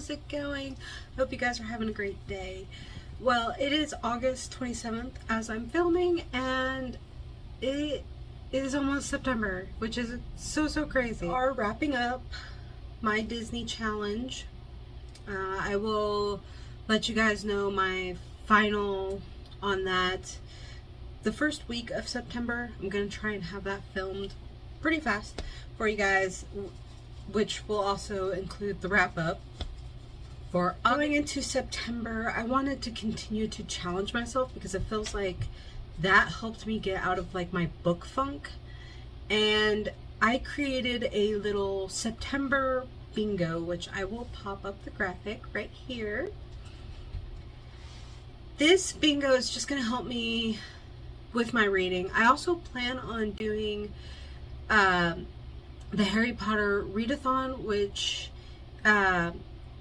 how's it going? I hope you guys are having a great day. Well, it is August 27th as I'm filming, and it is almost September, which is so crazy. We are wrapping up my Disney challenge. I will let you guys know my final on that the first week of September. I'm going to try and have that filmed pretty fast for you guys, which will also include the wrap up. For going into September, I wanted to continue to challenge myself because it feels like that helped me get out of like my book funk. And I created a little September bingo, which I will pop up the graphic right here. This bingo is just going to help me with my reading. I also plan on doing the Harry Potter readathon, which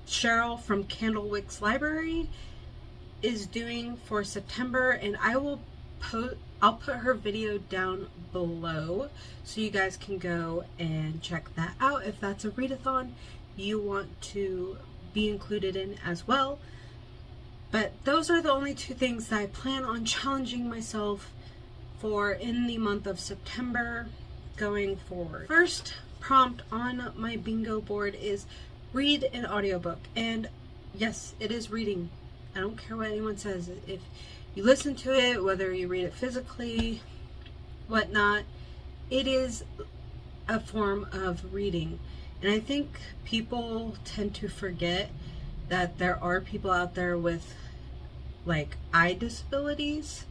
Cheryl from Candlewick's Library is doing for September, and I'll put her video down below so you guys can go and check that out if that's a readathon you want to be included in as well. But those are the only two things that I plan on challenging myself for in the month of September going forward. First prompt on my bingo board is read an audiobook. And yes, it is reading. I don't care what anyone says. If you listen to it, whether you read it physically, whatnot, it is a form of reading. And I think people tend to forget that there are people out there with like eye disabilities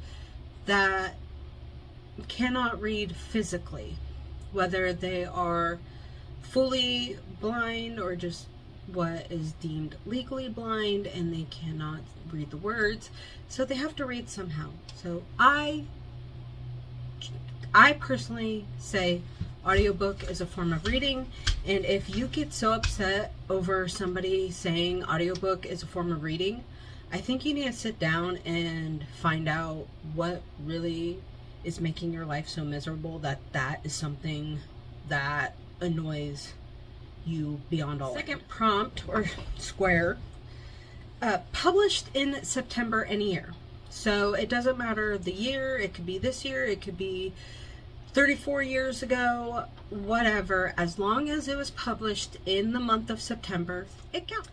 that cannot read physically, whether they are fully blind or just what is deemed legally blind and they cannot read the words, so they have to read somehow. So I personally say audiobook is a form of reading, and if you get so upset over somebody saying audiobook is a form of reading, I think you need to sit down and find out what really is making your life so miserable that that is something that annoys you beyond all. Second prompt, or square, published in September any year. So it doesn't matter the year, it could be this year, it could be 34 years ago, whatever, as long as it was published in the month of September, it counts.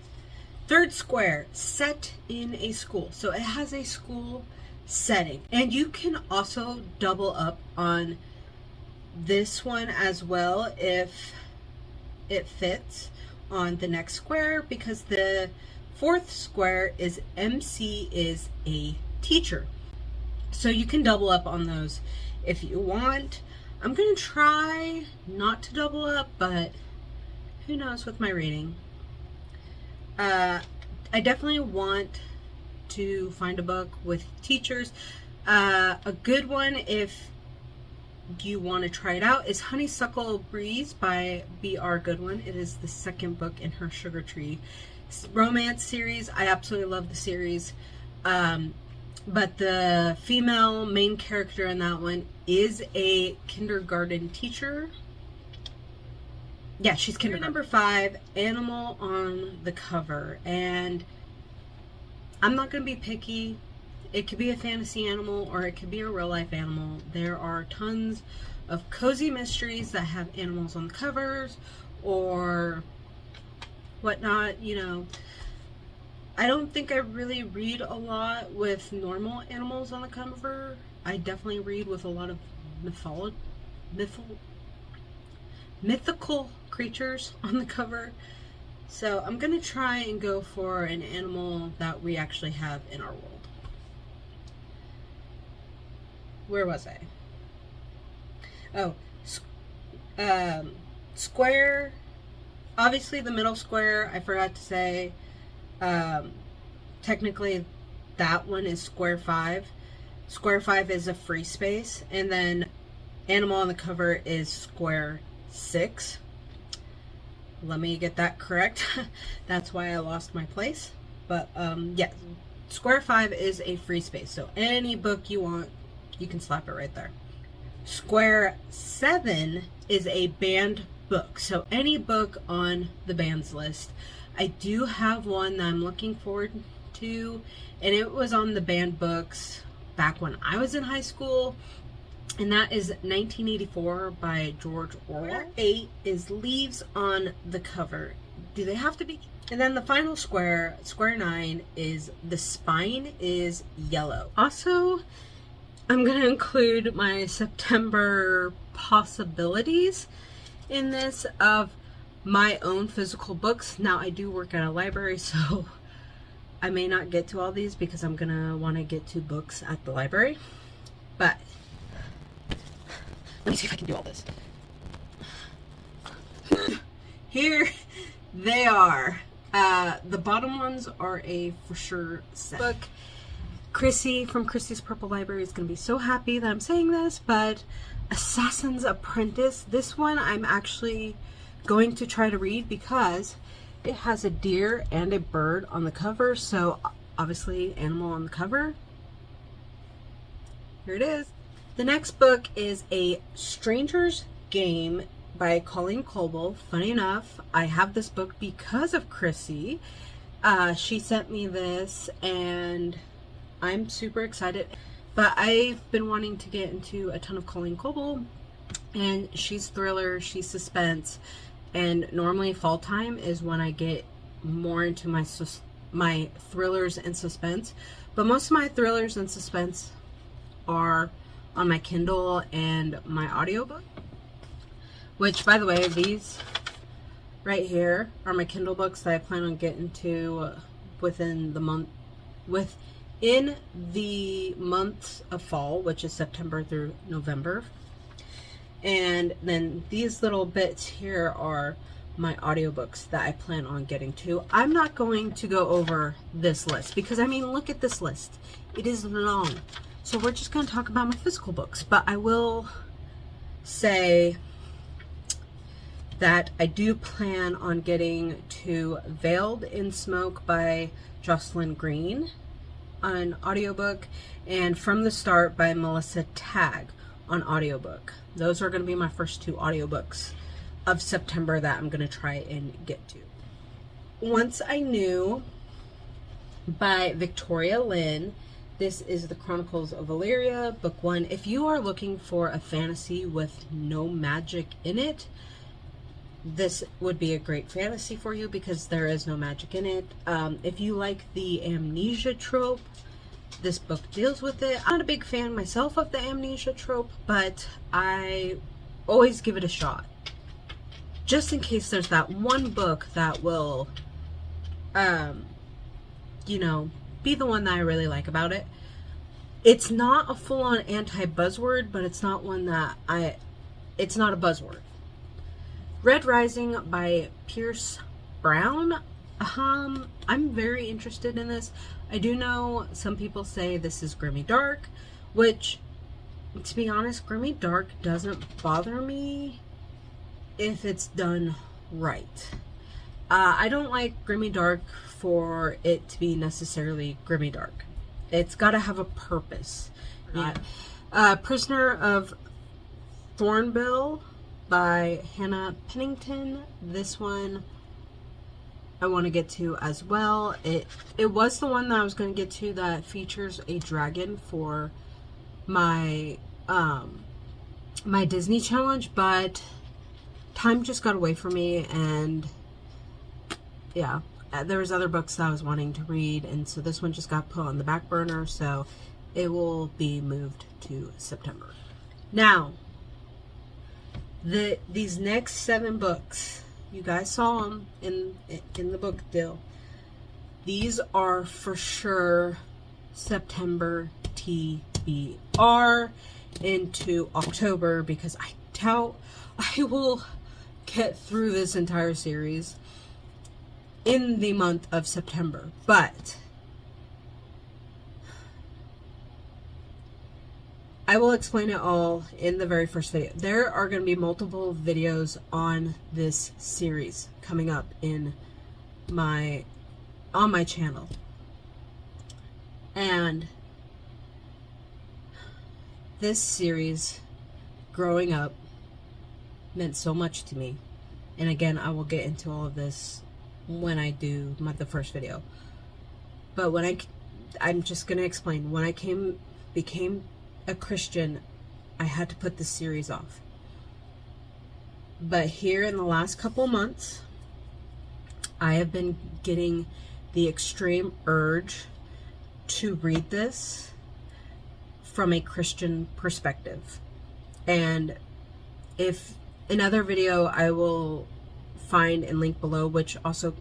Third square, set in a school. So it has a school setting, and you can also double up on this one as well if it fits on the next square, because the fourth square is MC is a teacher. So you can double up on those if you want. I'm gonna try not to double up, but who knows with my reading. I definitely want to find a book with teachers. A good one, if you want to try it out, is Honeysuckle Breeze by B.R. Goodwin. It is the second book in her Sugar Tree romance series. I absolutely love the series. But the female main character in that one is a kindergarten teacher. Yeah, she's kindergarten. Number 5, animal on the cover. And I'm not going to be picky. It could be a fantasy animal or it could be a real life animal. There are tons of cozy mysteries that have animals on the covers or whatnot, you know. I don't think I really read a lot with normal animals on the cover. I definitely read with a lot of mythical creatures on the cover. So I'm going to try and go for an animal that we actually have in our world. Where was I? Oh, square. Obviously the middle square, I forgot to say, technically that one is square 5. Square 5 is a free space, and then animal on the cover is square 6. Let me get that correct. That's why I lost my place. But yeah, square 5 is a free space, so any book you want, you can slap it right there. Square 7 is a banned book, so any book on the bans list. I do have one that I'm looking forward to, and it was on the banned books back when I was in high school, and that is 1984 by George Orwell. 8 is leaves on the cover. Do they have to be? And then the final square, square 9, is the spine is yellow. Also, I'm going to include my September possibilities in this of my own physical books. Now, I do work at a library, so I may not get to all these because I'm going to want to get to books at the library. But let me see if I can do all this. Here they are. The bottom ones are a for sure set. Book. Chrissy from Chrissy's Purple Library is going to be so happy that I'm saying this, but Assassin's Apprentice, this one I'm actually going to try to read because it has a deer and a bird on the cover, so obviously animal on the cover. Here it is. The next book is A Stranger's Game by Colleen Coble. Funny enough, I have this book because of Chrissy. She sent me this and I'm super excited. But I've been wanting to get into a ton of Colleen Coble, and she's thriller, she's suspense, and normally fall time is when I get more into my thrillers and suspense. But most of my thrillers and suspense are on my Kindle and my audiobook. Which, by the way, these right here are my Kindle books that I plan on getting to within the months of fall, which is September through November. And then these little bits here are my audiobooks that I plan on getting to. I'm not going to go over this list because, I mean, look at this list. It is long. So we're just going to talk about my physical books. But I will say that I do plan on getting to Veiled in Smoke by Jocelyn Green on audiobook, and From the Start by Melissa Tagg on audiobook. Those are going to be my first 2 audiobooks of September that I'm going to try and get to. Once I Knew by Victoria Lynn. This is the Chronicles of Valeria, book 1. If you are looking for a fantasy with no magic in it, this would be a great fantasy for you because there is no magic in it. If you like the amnesia trope, this book deals with it. I'm not a big fan myself of the amnesia trope, but I always give it a shot. Just in case there's that one book that will, you know, be the one that I really like about it. It's not a full-on anti-buzzword, but it's not one that it's not a buzzword. Red Rising by Pierce Brown. I'm very interested in this. I do know some people say this is grimy dark, which, to be honest, grimy dark doesn't bother me if it's done right. I don't like grimy dark for it to be necessarily grimy dark. It's got to have a purpose. Prisoner of Thornbill by Hannah Pennington. This one I want to get to as well. It was the one that I was going to get to that features a dragon for my my Disney challenge, but time just got away from me, and yeah, there was other books that I was wanting to read, and so this one just got put on the back burner, so it will be moved to September. Now, these next 7 books, you guys saw them in the book deal. These are for sure September TBR into October, because I doubt I will get through this entire series in the month of September. But I will explain it all in the very first video. There are going to be multiple videos on this series coming up on my channel. And this series, growing up, meant so much to me. And again, I will get into all of this when I do the first video. But I'm just going to explain. When I became a Christian, I had to put this series off. But here in the last couple months, I have been getting the extreme urge to read this from a Christian perspective. And if another video I will find and link below, which also,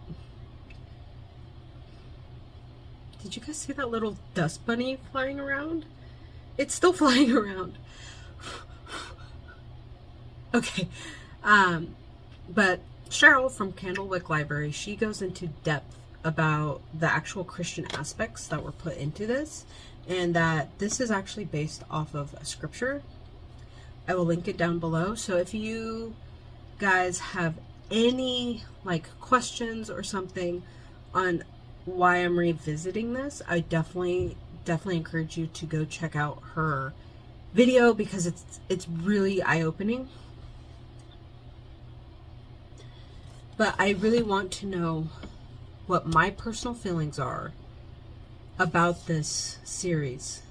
did you guys see that little dust bunny flying around? It's still flying around. Okay. But Cheryl from Candlewick Library, she goes into depth about the actual Christian aspects that were put into this, and that this is actually based off of a scripture. I will link it down below. So if you guys have any like questions or something on why I'm revisiting this, I definitely encourage you to go check out her video, because it's really eye-opening. But I really want to know what my personal feelings are about this series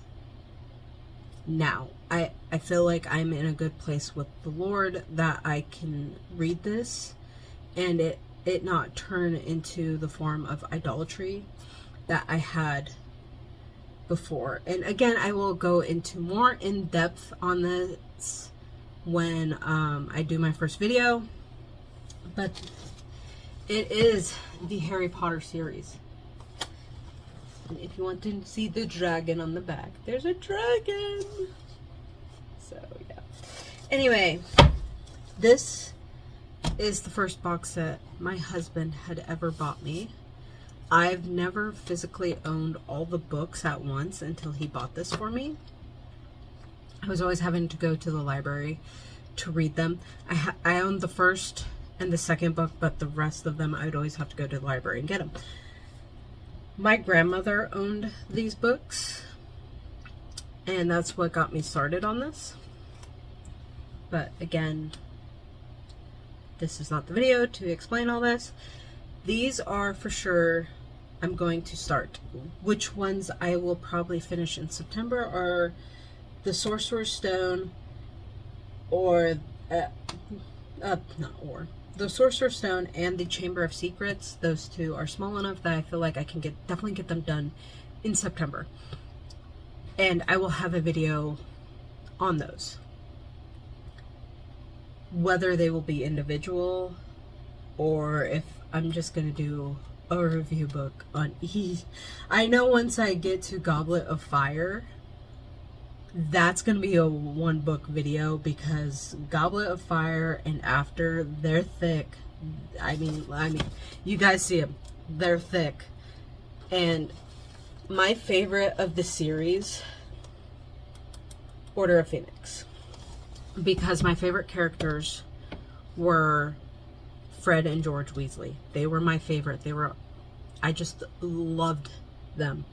now. I feel like I'm in a good place with the Lord, that I can read this and it not turn into the form of idolatry that I had before. And again, I will go into more in depth on this when I do my first video. But it is the Harry Potter series. And if you want to see the dragon on the back, there's a dragon. So, yeah. Anyway, this is the first box set my husband had ever bought me. I've never physically owned all the books at once until he bought this for me. I was always having to go to the library to read them. I owned the first and the second book, but the rest of them I would always have to go to the library and get them. My grandmother owned these books, and that's what got me started on this. But again, this is not the video to explain all this. These are for sure I'm going to start. Which ones I will probably finish in September are the Sorcerer's Stone, or the Sorcerer's Stone and the Chamber of Secrets. Those two are small enough that I feel like I can definitely get them done in September. And I will have a video on those. Whether they will be individual or if I'm just going to do a review book on each. I know once I get to Goblet of Fire, that's going to be a one book video, because Goblet of Fire and After, they're thick. I mean, you guys see them. They're thick. And my favorite of the series, Order of Phoenix, because my favorite characters were Fred and George Weasley. They were my favorite. I just loved them.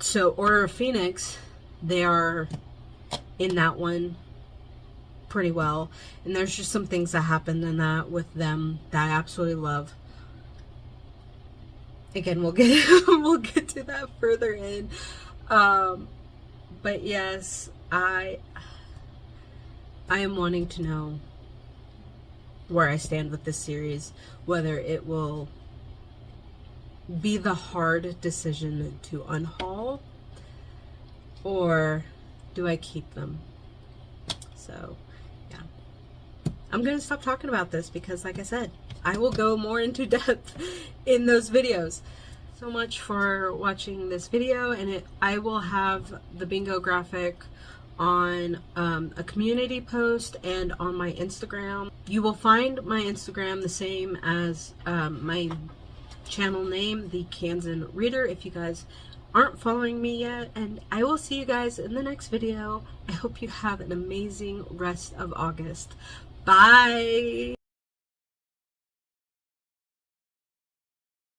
So Order of Phoenix, they are in that one pretty well. And there's just some things that happened in that with them that I absolutely love. Again, we'll get to that further in. But yes, I am wanting to know where I stand with this series, whether it will be the hard decision to unhaul, or do I keep them? So, yeah. I'm going to stop talking about this because, like I said, I will go more into depth in those videos. So much for watching this video, and I will have the bingo graphic on a community post and on my Instagram. You will find my Instagram the same as my channel name, The Kansan Reader, if you guys aren't following me yet. And I will see you guys in the next video. I hope you have an amazing rest of August. Bye!